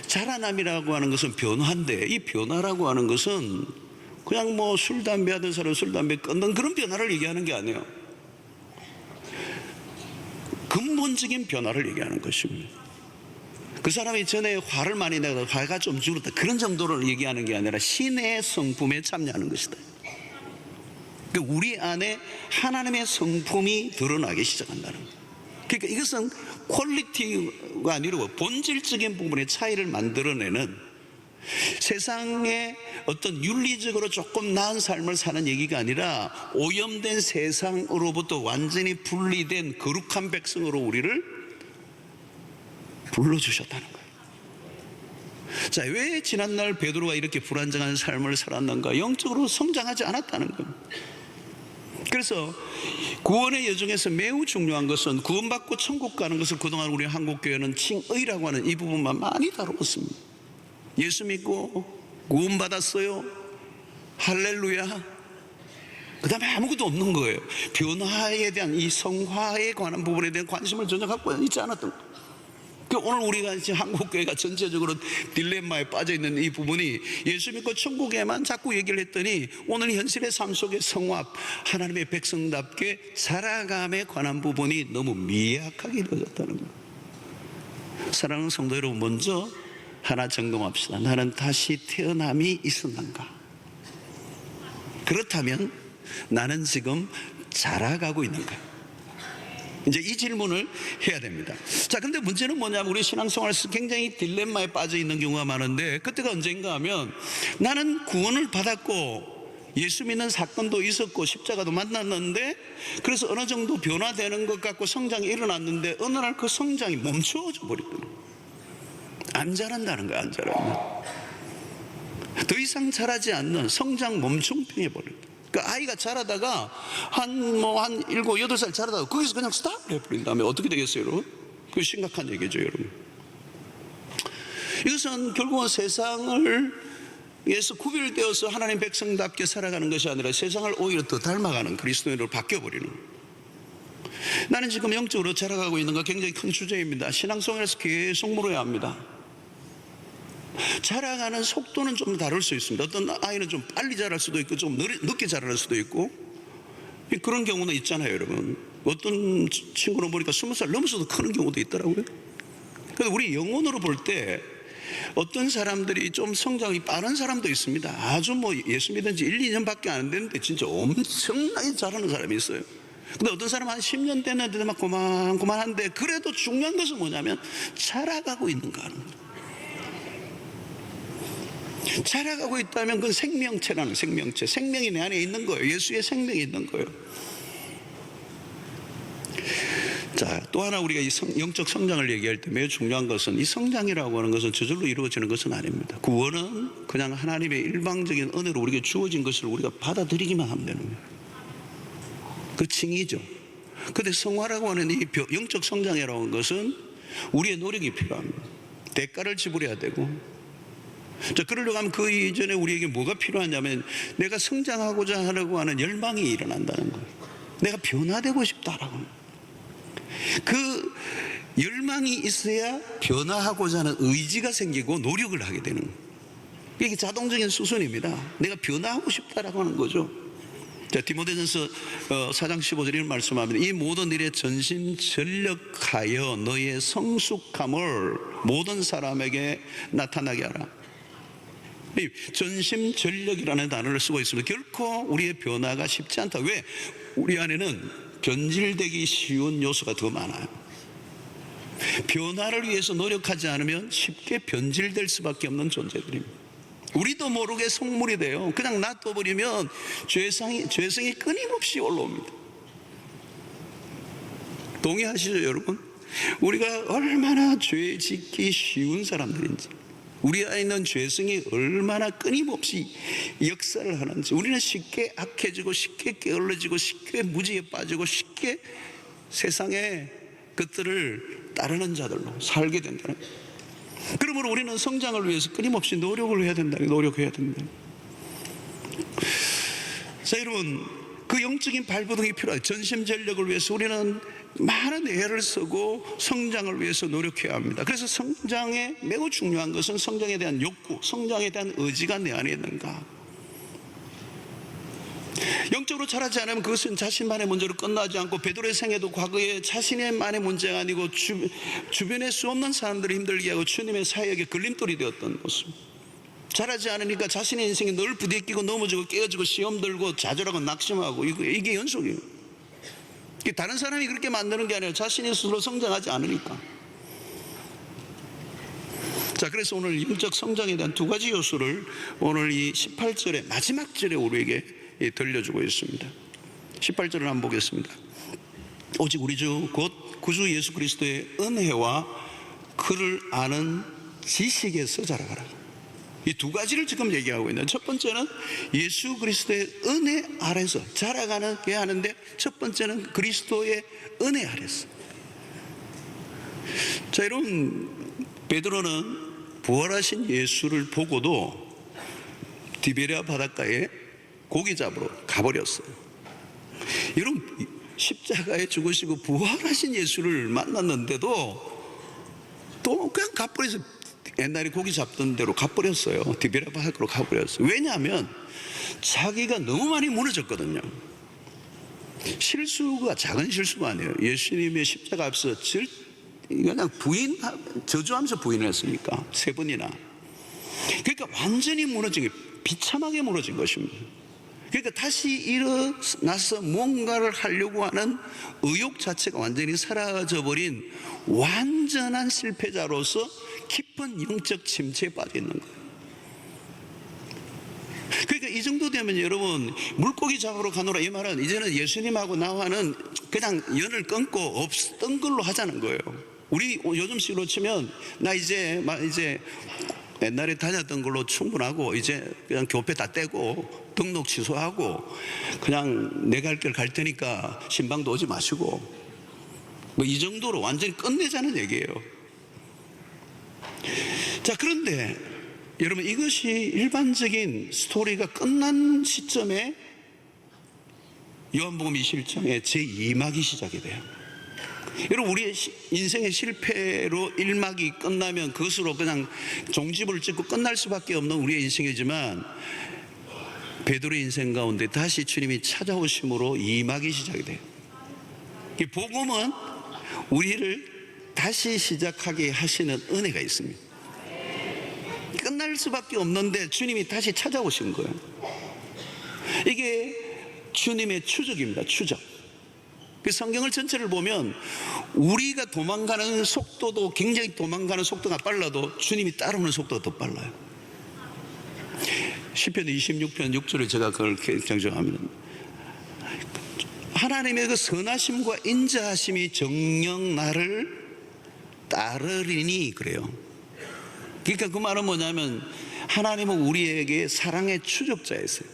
자라남이라고 하는 것은 변화인데, 이 변화라고 하는 것은 그냥 뭐 술, 담배 하던 사람 술, 담배 끊는 그런 변화를 얘기하는 게 아니에요. 근본적인 변화를 얘기하는 것입니다. 그 사람이 전에 화를 많이 내고 화가 좀 줄었다, 그런 정도를 얘기하는 게 아니라 신의 성품에 참여하는 것이다. 그러니까 우리 안에 하나님의 성품이 드러나기 시작한다는 거예요. 그러니까 이것은 퀄리티가 아니고 본질적인 부분의 차이를 만들어내는, 세상에 어떤 윤리적으로 조금 나은 삶을 사는 얘기가 아니라 오염된 세상으로부터 완전히 분리된 거룩한 백성으로 우리를 불러주셨다는 거예요. 자, 왜 지난날 베드로가 이렇게 불안정한 삶을 살았는가? 영적으로 성장하지 않았다는 겁니다. 그래서 구원의 여정에서 매우 중요한 것은 구원받고 천국 가는 것을 그동안 우리 한국교회는 칭의라고 하는 이 부분만 많이 다루었습니다. 예수 믿고 구원받았어요, 할렐루야. 그 다음에 아무것도 없는 거예요. 변화에 대한, 이 성화에 관한 부분에 대한 관심을 전혀 갖고 있지 않았던 거예요. 오늘 우리가 이제 한국교회가 전체적으로 딜레마에 빠져 있는 이 부분이, 예수 믿고 천국에만 자꾸 얘기를 했더니 오늘 현실의 삶 속의 성화, 하나님의 백성답게 살아감에 관한 부분이 너무 미약하게 이루어졌다는 거예요. 사랑하는 성도 여러분, 먼저 하나 점검합시다. 나는 다시 태어남이 있었는가? 그렇다면 나는 지금 자라가고 있는가? 이제 이 질문을 해야 됩니다. 자, 근데 문제는 뭐냐면 우리 신앙생활에서 굉장히 딜레마에 빠져 있는 경우가 많은데, 그때가 언젠가 하면 나는 구원을 받았고 예수 믿는 사건도 있었고 십자가도 만났는데, 그래서 어느 정도 변화되는 것 같고 성장이 일어났는데 어느 날 그 성장이 멈춰져 버리더라고요. 안 자란다는 거야. 안 자란다. 더 이상 자라지 않는 성장 멈춤병에 버려요. 그 아이가 자라다가 한 7, 8살 자라다가 거기서 그냥 스탑을 해버린 다음에 어떻게 되겠어요, 여러분? 그게 심각한 얘기죠, 여러분. 이것은 결국은 세상을 에서 구별되어서 하나님 백성답게 살아가는 것이 아니라 세상을 오히려 더 닮아가는 그리스도인으로 바뀌어버리는. 나는 지금 영적으로 자라가고 있는 거 굉장히 큰 주제입니다. 신앙생활에서 계속 물어야 합니다. 자라가는 속도는 좀 다를 수 있습니다. 어떤 아이는 좀 빨리 자랄 수도 있고 좀 늦게 자랄 수도 있고, 그런 경우는 있잖아요, 여러분. 어떤 친구는 보니까 20살 넘어서도 크는 경우도 있더라고요. 그래서 우리 영혼으로 볼 때 어떤 사람들이 좀 성장이 빠른 사람도 있습니다. 아주 예수 믿은 지 1, 2년밖에 안 됐는데 진짜 엄청나게 잘하는 사람이 있어요. 근데 어떤 사람은 한 10년 됐는데 막 고만한데, 그래도 중요한 것은 뭐냐면 자라가고 있는가 하는 거예요. 자라가고 있다면 그건 생명체라는, 생명체, 생명이 내 안에 있는 거예요. 예수의 생명이 있는 거예요. 자, 또 하나 우리가 이 영적 성장을 얘기할 때 매우 중요한 것은, 이 성장이라고 하는 것은 저절로 이루어지는 것은 아닙니다. 구원은 그냥 하나님의 일방적인 은혜로 우리에게 주어진 것을 우리가 받아들이기만 하면 되는 거예요. 그 칭의죠. 그런데 성화라고 하는 이 영적 성장이라고 하는 것은 우리의 노력이 필요합니다. 대가를 지불해야 되고, 자, 그러려고 하면 그 이전에 우리에게 뭐가 필요하냐면 내가 성장하고자 하려고 하는 열망이 일어난다는 거예요. 내가 변화되고 싶다라고 하는 거예요. 그 열망이 있어야 변화하고자 하는 의지가 생기고 노력을 하게 되는 거예요. 이게 자동적인 수순입니다. 내가 변화하고 싶다라고 하는 거죠. 자, 디모데전서 4장 15절 이런 말씀합니다. 이 모든 일에 전심전력하여 너의 성숙함을 모든 사람에게 나타나게 하라. 전심전력이라는 단어를 쓰고 있습니다. 결코 우리의 변화가 쉽지 않다. 왜? 우리 안에는 변질되기 쉬운 요소가 더 많아요. 변화를 위해서 노력하지 않으면 쉽게 변질될 수밖에 없는 존재들입니다. 우리도 모르게 속물이 돼요. 그냥 놔둬버리면 죄성이 끊임없이 올라옵니다. 동의하시죠, 여러분? 우리가 얼마나 죄 짓기 쉬운 사람들인지, 우리 안에 있는 죄성이 얼마나 끊임없이 역사를 하는지, 우리는 쉽게 악해지고 쉽게 게을러지고 쉽게 무지에 빠지고 쉽게 세상의 것들을 따르는 자들로 살게 된다는 거예요. 그러므로 우리는 성장을 위해서 끊임없이 노력을 해야 된다. 노력해야 된다. 자, 여러분, 그 영적인 발버둥이 필요해요. 전심전력을 위해서 우리는 많은 애를 쓰고 성장을 위해서 노력해야 합니다. 그래서 성장에 매우 중요한 것은 성장에 대한 욕구, 성장에 대한 의지가 내 안에 있는가. 영적으로 자라지 않으면 그것은 자신만의 문제로 끝나지 않고, 베드로의 생애도 과거에 자신만의 문제가 아니고 주변에 수 없는 사람들을 힘들게 하고 주님의 사역에 걸림돌이 되었던 모습. 자라지 않으니까 자신의 인생이 늘 부대끼고 넘어지고 깨어지고 시험 들고 좌절하고 낙심하고, 이게 연속이에요. 다른 사람이 그렇게 만드는 게 아니라 자신이 스스로 성장하지 않으니까. 자, 그래서 오늘 영적 성장에 대한 두 가지 요소를 오늘 이 18절의 마지막 절에 우리에게 들려주고 있습니다. 18절을 한번 보겠습니다. 오직 우리 주 곧 구주 예수 그리스도의 은혜와 그를 아는 지식에서 자라가라. 이 두 가지를 지금 얘기하고 있는. 첫 번째는 예수 그리스도의 은혜 아래서 자라가게 하는데, 첫 번째는 그리스도의 은혜 아래서. 자, 여러분, 베드로는 부활하신 예수를 보고도 디베랴 바닷가에 고기 잡으러 가버렸어요. 여러분, 십자가에 죽으시고 부활하신 예수를 만났는데도 또 그냥 가버려서, 옛날에 고기 잡던 대로 가버렸어요. 디베랴 바닷가로 가버렸어요. 왜냐하면 자기가 너무 많이 무너졌거든요. 실수가 작은 실수가 아니에요. 예수님의 십자가 앞에서 그냥 저주하면서 부인했으니까, 3번이나. 그러니까 완전히 무너진 게, 비참하게 무너진 것입니다. 그러니까 다시 일어나서 뭔가를 하려고 하는 의욕 자체가 완전히 사라져 버린 완전한 실패자로서 깊은 영적 침체에 빠져 있는 거예요. 그러니까 이 정도 되면 여러분, 물고기 잡으러 가노라 이 말은 이제는 예수님하고 나와는 그냥 연을 끊고 없던 걸로 하자는 거예요. 우리 요즘식으로 치면 나 이제 옛날에 다녔던 걸로 충분하고 이제 그냥 교패 다 떼고 등록 취소하고 그냥 내 갈 길 갈 테니까 신방도 오지 마시고, 뭐 이 정도로 완전히 끝내자는 얘기예요. 자, 그런데 여러분, 이것이 일반적인 스토리가 끝난 시점에 요한복음 21장에 제2막이 시작이 돼요. 여러분, 우리의 인생의 실패로 1막이 끝나면 그것으로 그냥 종지부를 찍고 끝날 수밖에 없는 우리의 인생이지만, 베드로의 인생 가운데 다시 주님이 찾아오심으로 2막이 시작이 돼요. 이 복음은 우리를 다시 시작하게 하시는 은혜가 있습니다. 끝날 수밖에 없는데 주님이 다시 찾아오신 거예요. 이게 주님의 추적입니다. 추적. 성경을 전체를 보면 우리가 도망가는 속도도, 굉장히 도망가는 속도가 빨라도 주님이 따라오는 속도가 더 빨라요. 시편 26편 6절에 제가 그걸 강조합니다. 하나님의 그 선하심과 인자하심이 정녕 나를 따르리니, 그래요. 그러니까 그 말은 뭐냐면, 하나님은 우리에게 사랑의 추적자였어요.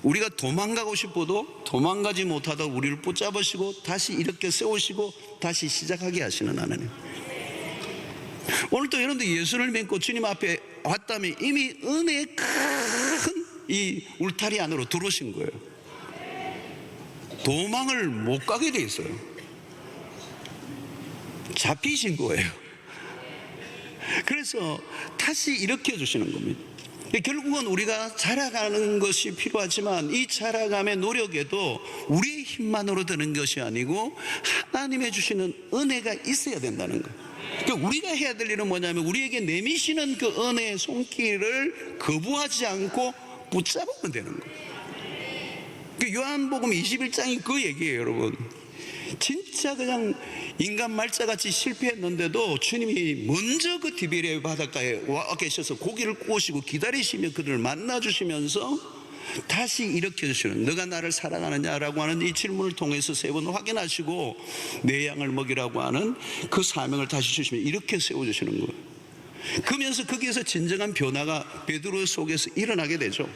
우리가 도망가고 싶어도 도망가지 못하다 우리를 붙잡으시고 다시 이렇게 세우시고 다시 시작하게 하시는 하나님. 오늘도 여러분들 예수를 믿고 주님 앞에 왔다면 이미 은혜의 큰 이 울타리 안으로 들어오신 거예요. 도망을 못 가게 돼 있어요. 잡히신 거예요. 그래서 다시 일으켜 주시는 겁니다. 결국은 우리가 자라가는 것이 필요하지만 이 자라감의 노력에도 우리의 힘만으로 되는 것이 아니고 하나님의 주시는 은혜가 있어야 된다는 거예요. 그러니까 우리가 해야 될 일은 뭐냐면, 우리에게 내미시는 그 은혜의 손길을 거부하지 않고 붙잡으면 되는 거예요. 그 요한복음 21장이 그 얘기예요, 여러분. 진짜 그냥 인간 말자같이 실패했는데도 주님이 먼저 그 디베랴 바닷가에 와 계셔서 고기를 구우시고 기다리시며 그들을 만나주시면서 다시 일으켜주시는, 너가 나를 사랑하느냐라고 하는 이 질문을 통해서 3번 확인하시고 내 양을 먹이라고 하는 그 사명을 다시 주시면 이렇게 세워주시는 거예요. 그러면서 거기에서 진정한 변화가 베드로 속에서 일어나게 되죠.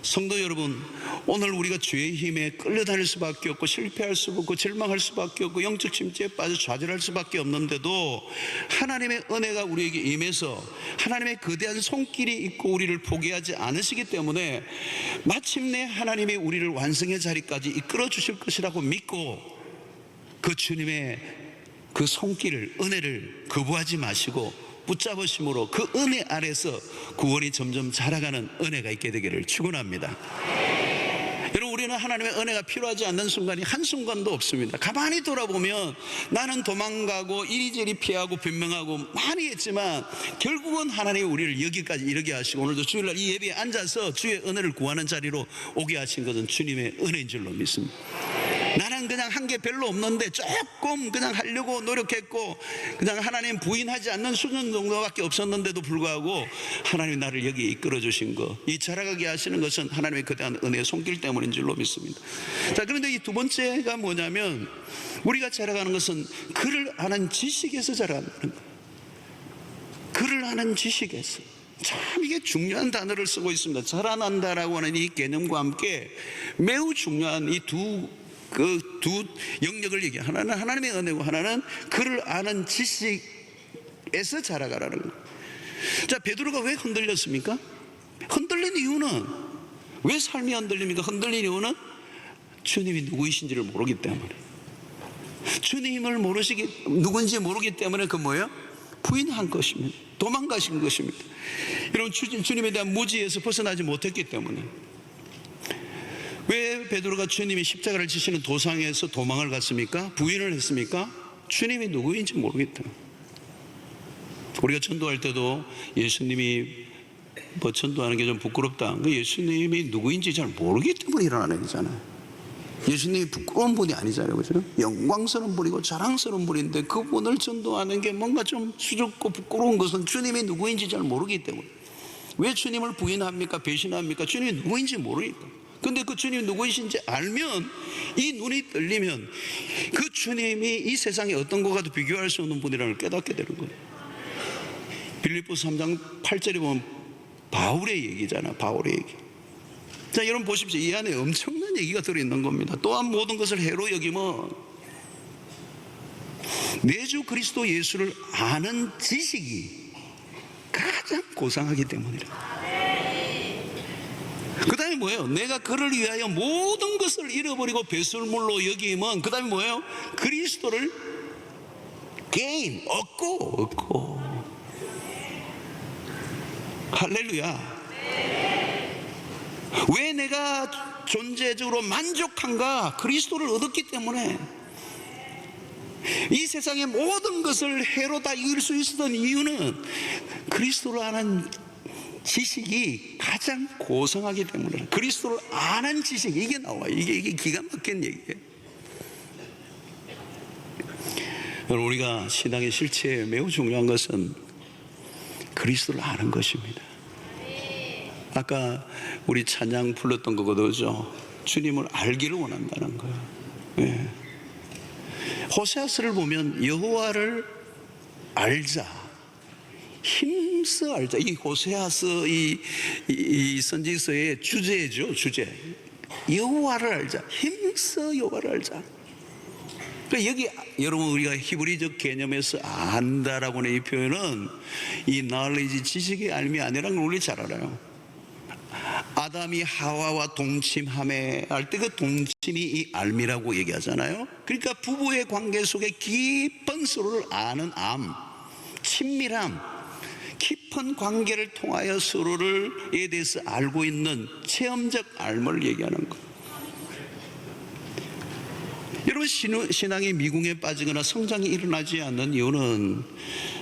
성도 여러분, 오늘 우리가 죄의 힘에 끌려다닐 수밖에 없고 실패할 수밖에 없고 절망할 수밖에 없고 영적 침체에 빠져 좌절할 수밖에 없는데도 하나님의 은혜가 우리에게 임해서 하나님의 거대한 손길이 있고 우리를 포기하지 않으시기 때문에 마침내 하나님이 우리를 완성의 자리까지 이끌어 주실 것이라고 믿고 그 주님의 그 손길을, 은혜를 거부하지 마시고 붙잡으심으로 그 은혜 아래서 구원이 점점 자라가는 은혜가 있게 되기를 축원합니다. 여러분, 우리는 하나님의 은혜가 필요하지 않는 순간이 한순간도 없습니다. 가만히 돌아보면 나는 도망가고 이리저리 피하고 변명하고 많이 했지만 결국은 하나님이 우리를 여기까지 이르게 하시고 오늘도 주일날 이 예배에 앉아서 주의 은혜를 구하는 자리로 오게 하신 것은 주님의 은혜인 줄로 믿습니다. 나는 그냥 한 게 별로 없는데 조금 그냥 하려고 노력했고 그냥 하나님 부인하지 않는 수준 정도밖에 없었는데도 불구하고 하나님이 나를 여기 이끌어 주신 거, 이 자라가게 하시는 것은 하나님의 거대한 은혜의 손길 때문인 줄로 믿습니다. 자, 그런데 이 두 번째가 뭐냐면, 우리가 자라가는 것은 그를 아는 지식에서 자라가는 거예요. 그를 아는 지식에서. 참 이게 중요한 단어를 쓰고 있습니다. 자라난다라고 하는 이 개념과 함께 매우 중요한 이 두 영역을 얘기해요. 하나는 하나님의 은혜고 하나는 그를 아는 지식에서 자라가라는 거예요. 자, 베드로가 왜 흔들렸습니까? 흔들린 이유는, 왜 삶이 흔들립니까? 흔들린 이유는 주님이 누구이신지를 모르기 때문에, 주님을 누군지 모르기 때문에 그 뭐예요? 부인한 것입니다. 도망가신 것입니다. 여러분, 주님에 대한 무지에서 벗어나지 못했기 때문에. 왜 베드로가 주님이 십자가를 지시는 도상에서 도망을 갔습니까? 부인을 했습니까? 주님이 누구인지 모르기 때문에. 우리가 전도할 때도 예수님이 전도하는 게 좀 부끄럽다. 예수님이 누구인지 잘 모르기 때문에 일어나는 거잖아요. 예수님이 부끄러운 분이 아니잖아요. 그죠? 영광스러운 분이고 자랑스러운 분인데 그분을 전도하는 게 뭔가 좀 수줍고 부끄러운 것은 주님이 누구인지 잘 모르기 때문에. 왜 주님을 부인합니까? 배신합니까? 주님이 누구인지 모르니까. 근데 그 주님이 누구이신지 알면, 이 눈이 떨리면 그 주님이 이 세상에 어떤 것과도 비교할 수 없는 분이라는 걸 깨닫게 되는 거예요. 빌립보서 3장 8절에 보면 바울의 얘기잖아. 바울의 얘기. 자, 여러분 보십시오. 이 안에 엄청난 얘기가 들어있는 겁니다. 또한 모든 것을 해로 여기면 내 주 그리스도 예수를 아는 지식이 가장 고상하기 때문이라. 그 다음에 뭐예요? 내가 그를 위하여 모든 것을 잃어버리고 배설물로 여기면, 그 다음에 뭐예요? 그리스도를 얻고. 할렐루야. 왜 내가 존재적으로 만족한가? 그리스도를 얻었기 때문에. 이 세상의 모든 것을 해로 다 이길 수 있었던 이유는 그리스도를 아는 지식이 가장 고상하기 때문에. 그리스도를 아는 지식, 이게 나와요. 이게 기가 막힌 얘기예요. 여러분, 우리가 신앙의 실체에 매우 중요한 것은 그리스도를 아는 것입니다. 아까 우리 찬양 불렀던 거거든요. 주님을 알기를 원한다는 거예요. 네. 호세아서를 보면 여호와를 알자, 힘써 알자. 이 호세아서 이 선지서의 주제죠. 주제. 여호와를 알자, 힘써 여호와를 알자. 그러니까 여기 여러분, 우리가 히브리적 개념에서 안다라고 하는 이 표현은 이 knowledge, 지식의 알미 아니라는 걸 우리 잘 알아요. 아담이 하와와 동침함에 할 때 그 동침이 이 알미라고 얘기하잖아요. 그러니까 부부의 관계 속에 깊은 서로를 아는 친밀함, 깊은 관계를 통하여 서로를에 대해서 알고 있는 체험적 알을 얘기하는 것. 여러분, 신앙의 미궁에 빠지거나 성장이 일어나지 않는 이유는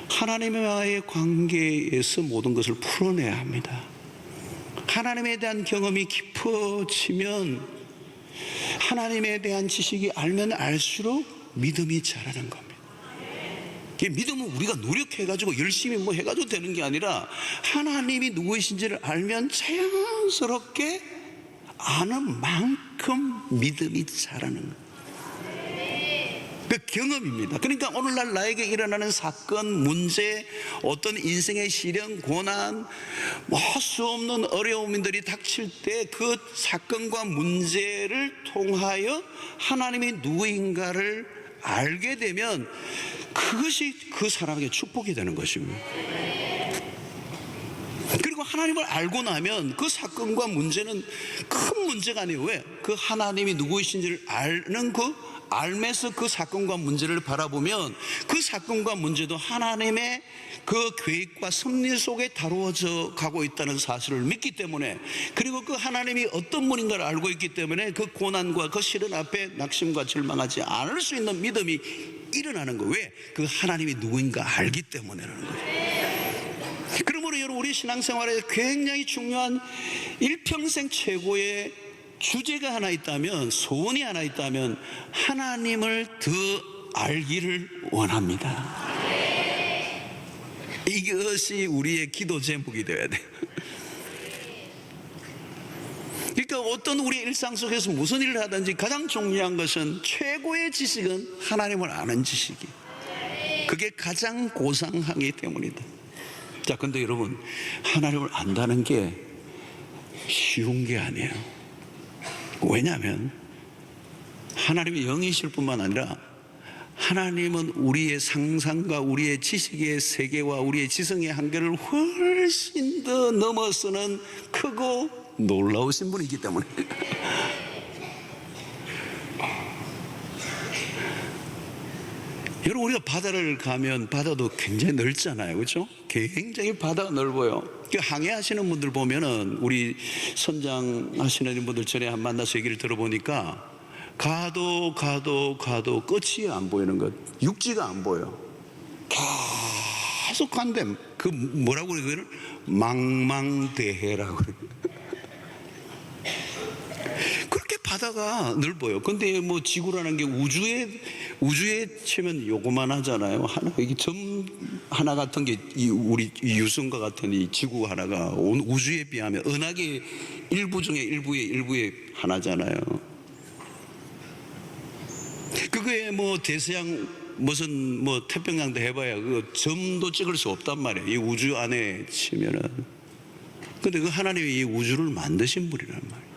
하나님과의 관계에서 모든 것을 풀어내야 합니다. 하나님에 대한 경험이 깊어지면, 하나님에 대한 지식이 알면 알수록 믿음이 자라는 겁니다. 믿음은 우리가 노력해가지고 열심히 해가지고 되는 게 아니라 하나님이 누구이신지를 알면 자연스럽게 아는 만큼 믿음이 자라는 거예요. 그 경험입니다. 그러니까 오늘날 나에게 일어나는 사건, 문제, 어떤 인생의 시련, 고난, 수 없는 어려움들이 닥칠 때 그 사건과 문제를 통하여 하나님이 누구인가를 알게 되면 그것이 그 사람에게 축복이 되는 것입니다. 그리고 하나님을 알고 나면 그 사건과 문제는 큰 문제가 아니에요. 왜? 그 하나님이 누구이신지를 아는 알면서 그 사건과 문제를 바라보면 그 사건과 문제도 하나님의 그 계획과 섭리 속에 다루어져 가고 있다는 사실을 믿기 때문에, 그리고 그 하나님이 어떤 분인가를 알고 있기 때문에 그 고난과 그 시련 앞에 낙심과 절망하지 않을 수 있는 믿음이 일어나는 거예요. 왜? 그 하나님이 누구인가 알기 때문에라는 거죠. 그러므로 여러분, 우리 신앙생활에 굉장히 중요한 일평생 최고의 주제가 하나 있다면, 소원이 하나 있다면, 하나님을 더 알기를 원합니다. 이것이 우리의 기도 제목이 되어야 돼요. 그러니까 어떤 우리 일상 속에서 무슨 일을 하든지 가장 중요한 것은, 최고의 지식은 하나님을 아는 지식이, 그게 가장 고상하기 때문이다. 자, 자, 근데 여러분, 하나님을 안다는 게 쉬운 게 아니에요. 왜냐하면 하나님이 영이실 뿐만 아니라 하나님은 우리의 상상과 우리의 지식의 세계와 우리의 지성의 한계를 훨씬 더 넘어서는 크고 놀라우신 분이기 때문에 여러분, 우리가 바다를 가면 바다도 굉장히 넓잖아요, 그렇죠? 굉장히 바다가 넓어요. 항해하시는 분들 보면은, 우리 선장하시는 분들 전에 한 만나서 얘기를 들어보니까 가도 끝이 안 보이는 것, 육지가 안 보여. 계속 간대. 그 뭐라고 그래요? 망망대해라고 그래요. 그렇게 바다가 넓어요. 근데 뭐 지구라는 게 우주에 치면 요거만 하잖아요. 이게 점 하나 같은 게 우리 유성과 같은 이 지구 하나가 온 우주에 비하면 은하계 일부 중에 일부의 하나잖아요. 그거에 뭐 대서양 무슨 뭐 태평양도 해봐야 그 점도 찍을 수 없단 말이에요. 이 우주 안에 치면은. 근데 그 하나님이 이 우주를 만드신 분이란 말이에요.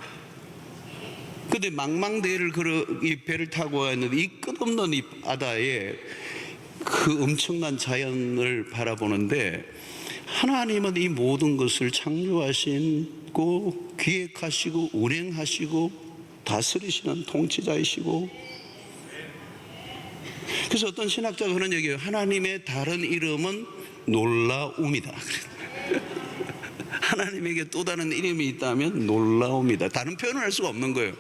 근데 망망대해를 이 배를 타고 있는데 이 끝없는 이 바다에 그 엄청난 자연을 바라보는데, 하나님은 이 모든 것을 창조하시고 기획하시고 운행하시고 다스리시는 통치자이시고, 그래서 어떤 신학자가 그런 얘기해요. 하나님의 다른 이름은 놀라움이다. 하나님에게 또 다른 이름이 있다면 놀라움이다. 다른 표현을 할 수가 없는 거예요.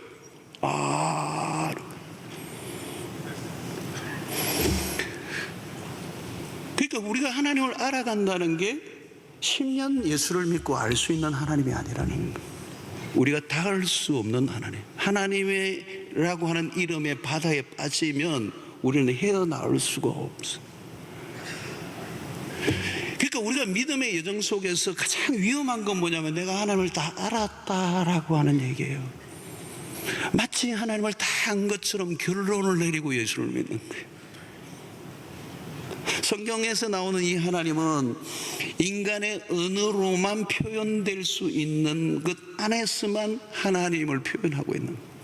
그러니까 우리가 하나님을 알아간다는 게 10년 예수를 믿고 알 수 있는 하나님이 아니라는 거예요. 우리가 닿을 수 없는 하나님, 하나님이라고 하는 이름의 바다에 빠지면 우리는 헤어나올 수가 없어요. 그러니까 우리가 믿음의 여정 속에서 가장 위험한 건 뭐냐면, 내가 하나님을 다 알았다라고 하는 얘기예요. 마치 하나님을 다 안 것처럼 결론을 내리고 예수를 믿는 거예요. 성경에서 나오는 이 하나님은 인간의 언어로만 표현될 수 있는 것 안에서만 하나님을 표현하고 있는 거예요.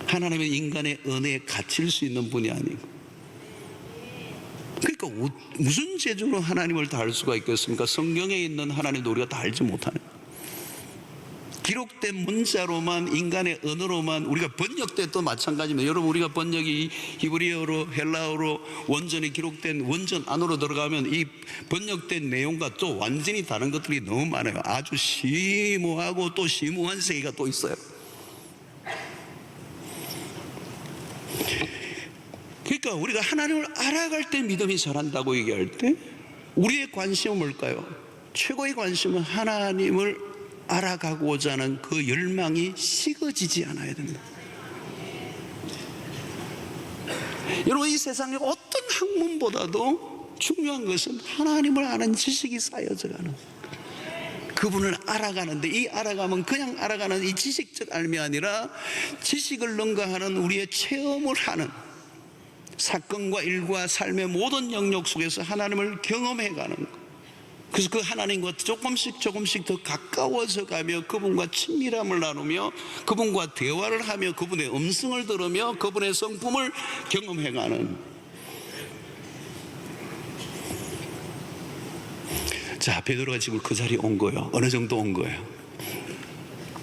하나님은 인간의 언어에 갇힐 수 있는 분이 아니고, 그러니까 무슨 재주로 하나님을 다 알 수가 있겠습니까? 성경에 있는 하나님도 우리가 다 알지 못하는, 기록된 문자로만, 인간의 언어로만, 우리가 번역돼도 마찬가지입니다. 여러분, 우리가 번역이 히브리어로 헬라어로 원전이 기록된 원전 안으로 들어가면 이 번역된 내용과 또 완전히 다른 것들이 너무 많아요. 아주 심오하고 또 심오한 세계가 또 있어요. 그러니까 우리가 하나님을 알아갈 때 믿음이 자란다고 얘기할 때 우리의 관심은 뭘까요? 최고의 관심은 하나님을 알아가고자 하는 그 열망이 식어지지 않아야 된다. 여러분, 이 세상의 어떤 학문보다도 중요한 것은 하나님을 아는 지식이 쌓여져 가는, 그분을 알아가는데, 이 알아가면 그냥 알아가는 이 지식적 알미 아니라 지식을 능가하는 우리의 체험을 하는, 사건과 일과 삶의 모든 영역 속에서 하나님을 경험해가는 것. 그래서 그 하나님과 조금씩 더 가까워져 가며 그분과 친밀함을 나누며 그분과 대화를 하며 그분의 음성을 들으며 그분의 성품을 경험해가는. 자, 베드로가 지금 그 자리에 온 거예요. 어느 정도 온 거예요?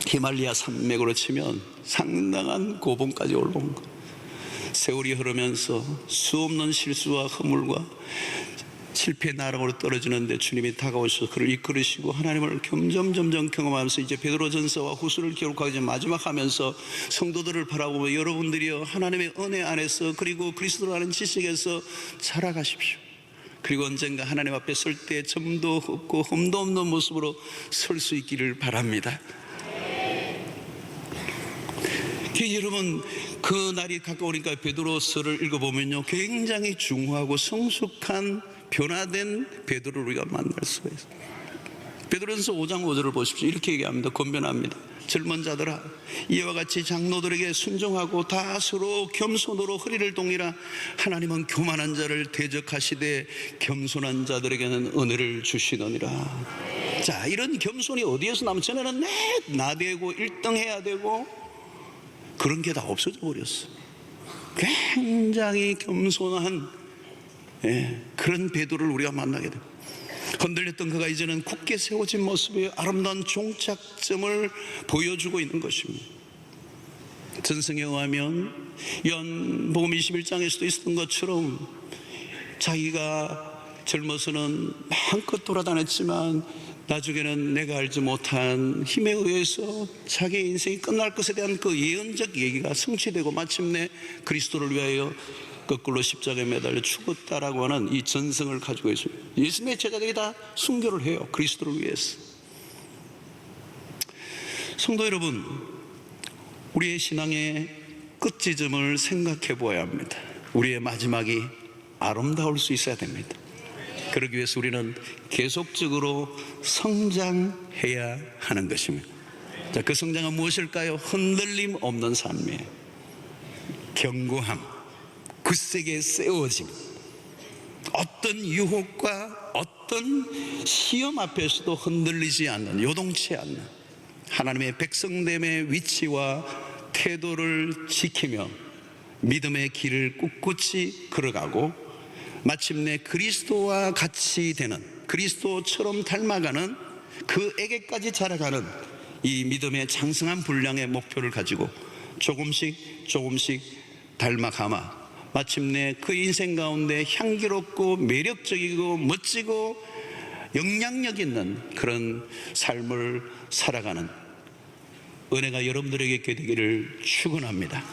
히말리아 산맥으로 치면 상당한 고봉까지 올라온 거예요. 세월이 흐르면서 수없는 실수와 허물과 실패의 나락으로 떨어지는데 주님이 다가오셔서 그를 이끌으시고 하나님을 점점 경험하면서 이제 베드로전서와 후서를 기록하기 마지막 하면서 성도들을 바라보며, 여러분들이여 하나님의 은혜 안에서 그리고 그리스도라는 지식에서 자라가십시오. 그리고 언젠가 하나님 앞에 설 때 점도 없고 흠도 없는 모습으로 설 수 있기를 바랍니다. 여러분, 그 날이 가까우니까 베드로서를 읽어보면요, 굉장히 중후하고 성숙한 변화된 베드로를 우리가 만날 수가 있어요. 베드로전서 5장 5절을 보십시오. 이렇게 얘기합니다. 권면합니다. 젊은 자들아, 이와 같이 장로들에게 순종하고 다 서로 겸손으로 허리를 동이라. 하나님은 교만한 자를 대적하시되 겸손한 자들에게는 은혜를 주시느니라. 자, 이런 겸손이 어디에서 나면 전에는 나대고 1등 해야 되고 그런 게 다 없어져 버렸어. 굉장히 겸손한 그런 베드로를 우리가 만나게 됩니다. 흔들렸던 그가 이제는 굳게 세워진 모습의 아름다운 종착점을 보여주고 있는 것입니다. 전승에 의하면 요한복음 21장에서도 있었던 것처럼 자기가 젊어서는 마음껏 돌아다녔지만 나중에는 내가 알지 못한 힘에 의해서 자기의 인생이 끝날 것에 대한 그 예언적 얘기가 성취되고 마침내 그리스도를 위하여 거꾸로 십자가에 매달려 죽었다라고 하는 이 전승을 가지고 있습니다. 예수님의 제자들이 다 순교를 해요. 그리스도를 위해서. 성도 여러분, 우리의 신앙의 끝지점을 생각해 보아야 합니다. 우리의 마지막이 아름다울 수 있어야 됩니다. 그러기 위해서 우리는 계속적으로 성장해야 하는 것입니다. 자, 그 성장은 무엇일까요? 흔들림 없는 삶이에요. 견고함, 굳세게 세워짐, 어떤 유혹과 어떤 시험 앞에서도 흔들리지 않는, 요동치 않는 하나님의 백성됨의 위치와 태도를 지키며 믿음의 길을 꿋꿋이 걸어가고 마침내 그리스도와 같이 되는, 그리스도처럼 닮아가는, 그에게까지 자라가는 이 믿음의 장성한 분량의 목표를 가지고 조금씩 닮아가마 마침내 그 인생 가운데 향기롭고 매력적이고 멋지고 영향력 있는 그런 삶을 살아가는 은혜가 여러분들에게 있게 되기를 축원합니다.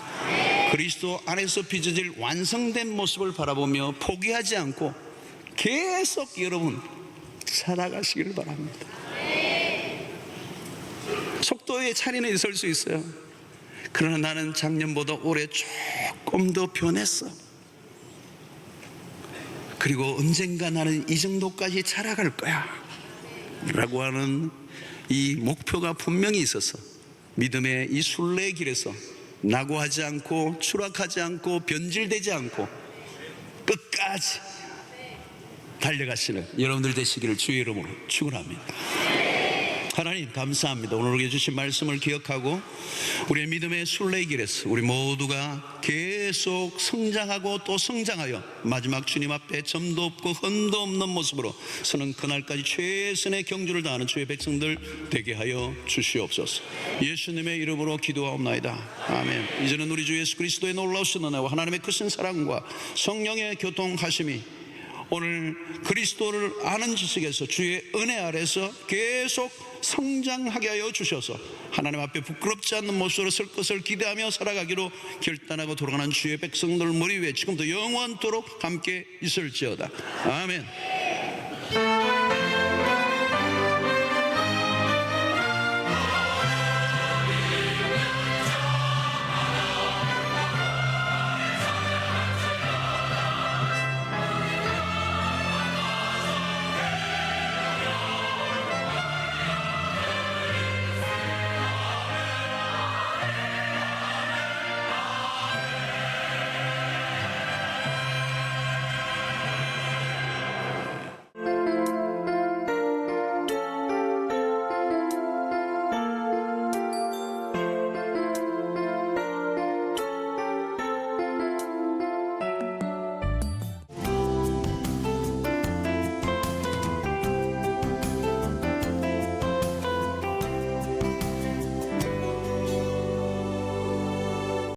그리스도 안에서 빚어질 완성된 모습을 바라보며 포기하지 않고 계속 여러분 살아가시길 바랍니다. 속도의 차이는 있을 수 있어요. 그러나 나는 작년보다 올해 조금 더 변했어. 그리고 언젠가 나는 이 정도까지 자라갈 거야 라고 하는 이 목표가 분명히 있어서 믿음의 이 순례의 길에서 낙오하지 않고 추락하지 않고 변질되지 않고 끝까지 달려가시는 여러분들 되시기를 주의 이름으로 축원합니다. 하나님 감사합니다. 오늘 우리에게 주신 말씀을 기억하고 우리의 믿음의 순례의 길에서 우리 모두가 계속 성장하고 또 성장하여 마지막 주님 앞에 점도 없고 흠도 없는 모습으로 서는 그날까지 최선의 경주를 다하는 주의 백성들 되게 하여 주시옵소서. 예수님의 이름으로 기도하옵나이다. 아멘. 이제는 우리 주 예수 그리스도의 놀라우신 은혜와 하나님의 크신 사랑과 성령의 교통하심이 오늘 그리스도를 아는 지식에서 주의 은혜 아래서 계속 성장하게 하여 주셔서 하나님 앞에 부끄럽지 않는 모습으로 설 것을 기대하며 살아가기로 결단하고 돌아가는 주의 백성들 머리 위에 지금도 영원토록 함께 있을지어다. 아멘.